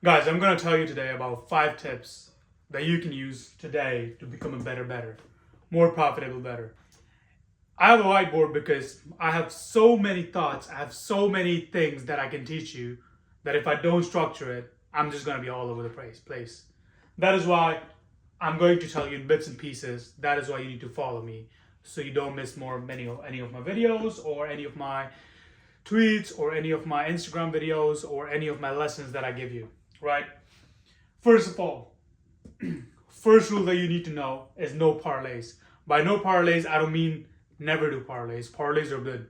Guys, I'm going to tell you today about 5 tips that you can use today to become a better, more profitable, better. I have a whiteboard because I have so many thoughts, I have so many things that I can teach you that if I don't structure it, I'm just going to be all over the place. That is why I'm going to tell you in bits and pieces. That is why you need to follow me so you don't miss any of my videos or any of my tweets or any of my Instagram videos or any of my lessons that I give you, right? First of all, first rule that you need to know is no parlays. By no parlays, I don't mean never do parlays. Parlays are good,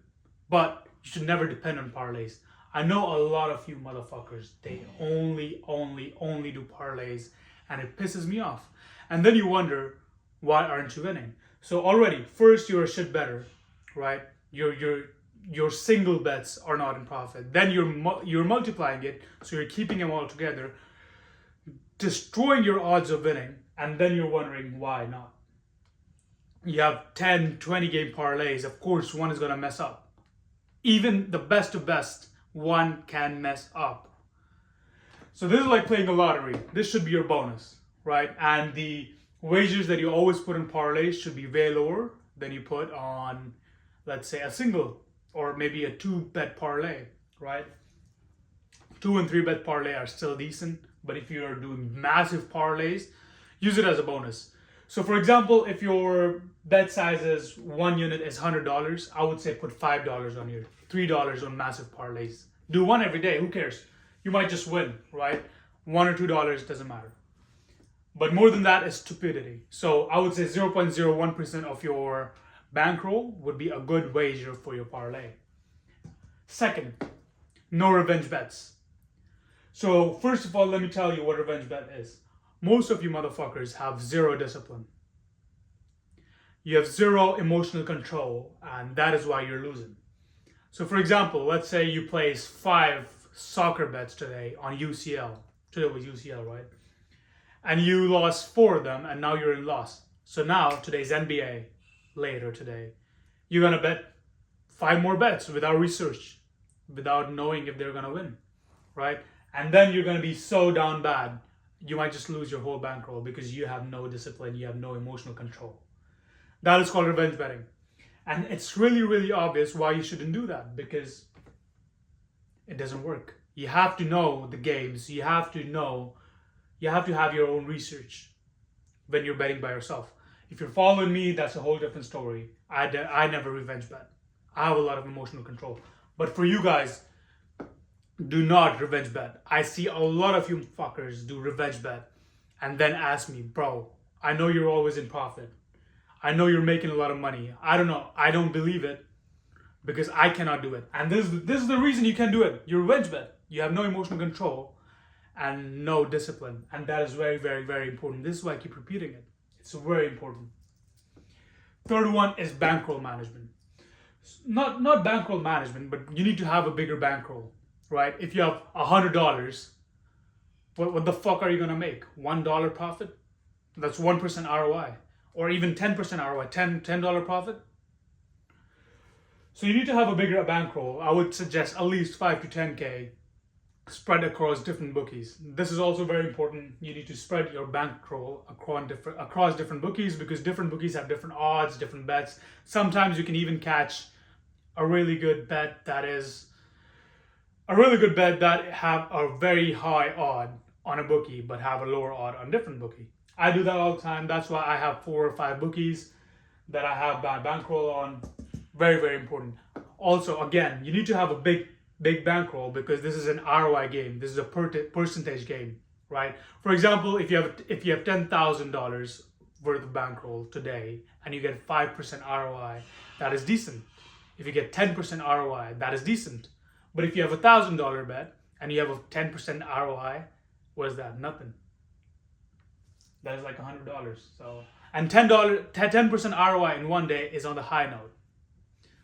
but you should never depend on parlays. I know a lot of you motherfuckers, they only do parlays, and it pisses me off. And then you wonder, why aren't you winning? So already, first you're a shit better, right? Your single bets are not in profit. Then you're multiplying it, so you're keeping them all together, destroying your odds of winning, and then you're wondering why not. You have 10, 20 game parlays, of course one is going to mess up. Even the best of best, one can mess up. So this is like playing a lottery. This should be your bonus, right? And the wagers that you always put in parlays should be way lower than you put on, let's say, a single or maybe a 2-bet parlay, right? 2 and 3 bet parlay are still decent, but if you're doing massive parlays, use it as a bonus. So for example, if your bet size is 1 unit is $100, I would say put $5 on here, $3 on massive parlays. Do one every day, who cares? You might just win, right? $1 or $2 doesn't matter. But more than that is stupidity. So I would say 0.01% of your bankroll would be a good wager for your parlay. Second, no revenge bets. So first of all, let me tell you what revenge bet is. Most of you motherfuckers have zero discipline. You have zero emotional control, and that is why you're losing. So for example, let's say you place 5 soccer bets today on UCL. Today was UCL, right? And you lost 4 of them, and now you're in loss. So now, today's NBA, later today, you're gonna bet 5 more bets without research, without knowing if they're gonna win, right? And then you're gonna be so down bad, you might just lose your whole bankroll because you have no discipline, you have no emotional control. That is called revenge betting. And it's really obvious why you shouldn't do that, because it doesn't work. You have to know the games, you have to have your own research when you're betting by yourself. If you're following me, that's a whole different story. I never revenge bet. I have a lot of emotional control. But for you guys, do not revenge bet. I see a lot of you fuckers do revenge bet and then ask me, bro, I know you're always in profit. I know you're making a lot of money. I don't know. I don't believe it because I cannot do it. And this is the reason you can't do it. You revenge bet. You have no emotional control and no discipline. And that is very important. This is why I keep repeating it. It's very important. Third one is bankroll management. Not bankroll management, but you need to have a bigger bankroll, right? If you have $100, what the fuck are you gonna make? $1 profit? That's 1% ROI. Or even 10% ROI, $10 profit? So you need to have a bigger bankroll. I would suggest at least 5 to 10K spread across different bookies. This is also very important. You need to spread your bankroll across different bookies because different bookies have different odds, different bets. Sometimes you can even catch a really good bet that have a very high odd on a bookie but have a lower odd on a different bookie. I do that all the time. That's why I have 4 or 5 bookies that I have my bankroll on. Very important. Also, again, you need to have a big bankroll because this is an ROI game. This is a percentage game, right? For example, if you have $10,000 worth of bankroll today and you get 5% ROI, that is decent. If you get 10% ROI, that is decent. But if you have $1,000 bet and you have a 10% ROI, what is that? Nothing. That is like $100. So, and $10% ROI in one day is on the high note.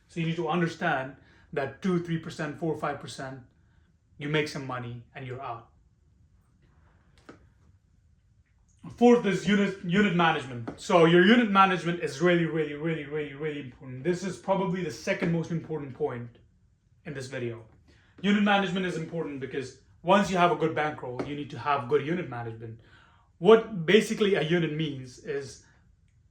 So you need to understand that 2, 3%, 4, 5%, you make some money and you're out. Fourth is unit management. So your unit management is really important. This is probably the second most important point in this video. Unit management is important because once you have a good bankroll, you need to have good unit management. What basically a unit means is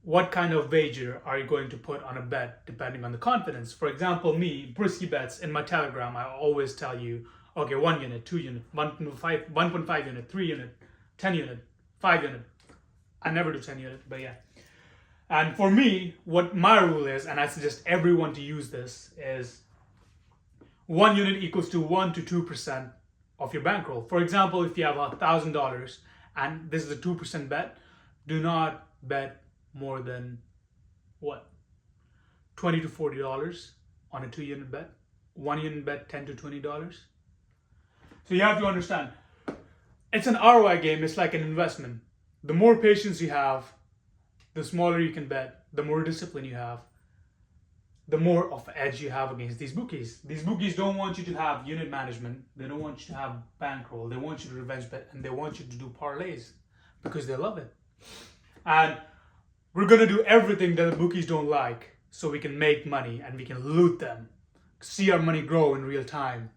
what kind of wager are you going to put on a bet depending on the confidence. For example, me, BriskyBets, in my Telegram, I always tell you, okay, 1 unit, 2 unit, 1.5 unit, 3 unit, 10 unit, 5 unit. I never do 10 unit, but yeah. And for me, what my rule is, and I suggest everyone to use this, is 1 unit equals to 1 to 2% of your bankroll. For example, if you have $1,000 and this is a 2% bet, do not bet more than what? $20 to $40 on a 2 unit bet. 1 unit bet, $10 to $20. So you have to understand, it's an ROI game, it's like an investment. The more patience you have, the smaller you can bet, the more discipline you have, the more of edge you have against these bookies. These bookies don't want you to have unit management, they don't want you to have bankroll, they want you to revenge bet, and they want you to do parlays because they love it. And we're gonna do everything that the bookies don't like so we can make money and we can loot them, see our money grow in real time.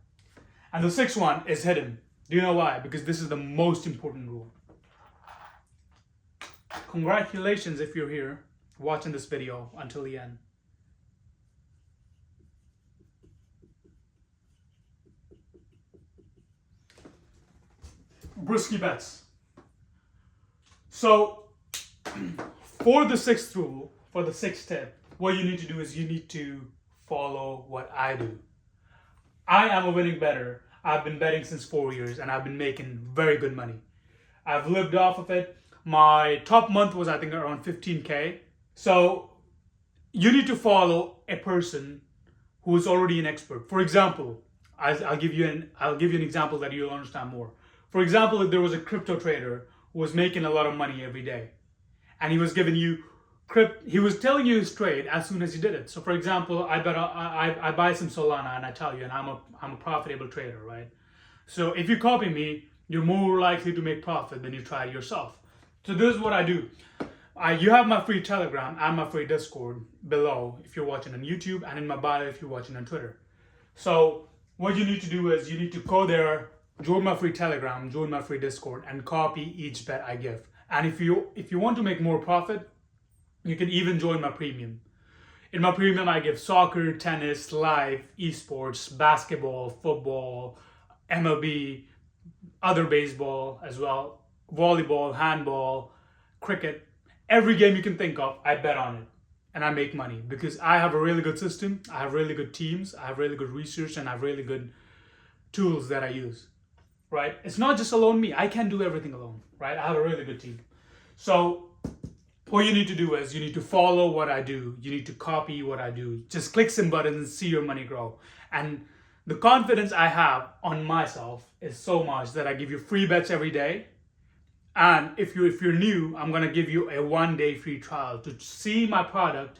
And the sixth one is hidden. Do you know why? Because this is the most important rule. Congratulations if you're here watching this video until the end. BriskyBets. So for the sixth rule, for the sixth tip, what you need to do is you need to follow what I do. I am a winning bettor. I've been betting since 4 years and I've been making very good money. I've lived off of it. My top month was, I think, around 15K. So you need to follow a person who is already an expert. For example, I'll give you an example that you'll understand more. For example, if there was a crypto trader who was making a lot of money every day, and he was giving you he was telling you his trade as soon as he did it. So for example, I buy some Solana and I tell you, and I'm a profitable trader, right? So if you copy me, you're more likely to make profit than you try it yourself. So this is what I do. You have my free Telegram and my free Discord below if you're watching on YouTube, and in my bio if you're watching on Twitter. So what you need to do is you need to go there, join my free Telegram, join my free Discord, and copy each bet I give. And if you want to make more profit, you can even join my premium. In my premium, I give soccer, tennis, live, esports, basketball, football, MLB, other baseball as well, volleyball, handball, cricket. Every game you can think of, I bet on it. And I make money because I have a really good system, I have really good teams, I have really good research, and I have really good tools that I use, right? It's not just alone me. I can't do everything alone, right? I have a really good team. So what you need to do is you need to follow what I do. You need to copy what I do. Just click some buttons and see your money grow. And the confidence I have on myself is so much that I give you free bets every day. And if you're new, I'm gonna give you a 1-day free trial to see my product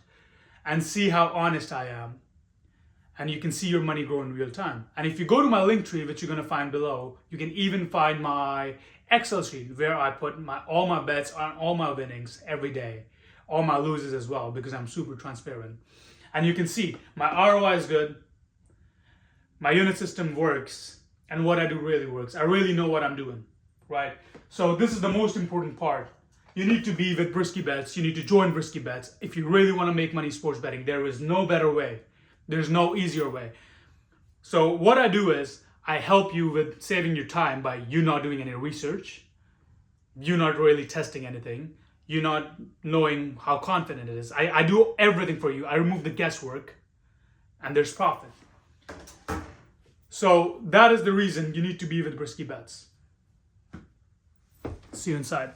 and see how honest I am. And you can see your money grow in real time. And if you go to my link tree, which you're gonna find below, you can even find my Excel sheet where I put all my bets on all my winnings every day, all my losses as well, because I'm super transparent. And you can see my ROI is good, my unit system works, and what I do really works. I really know what I'm doing, right? So this is the most important part. You need to be with BriskyBets. You need to join BriskyBets. If you really want to make money sports betting, there is no better way. There's no easier way. So what I do is I help you with saving your time by you not doing any research, you not really testing anything, you not knowing how confident it is. I do everything for you. I remove the guesswork, and there's profit. So that is the reason you need to be with BriskyBets. See you inside.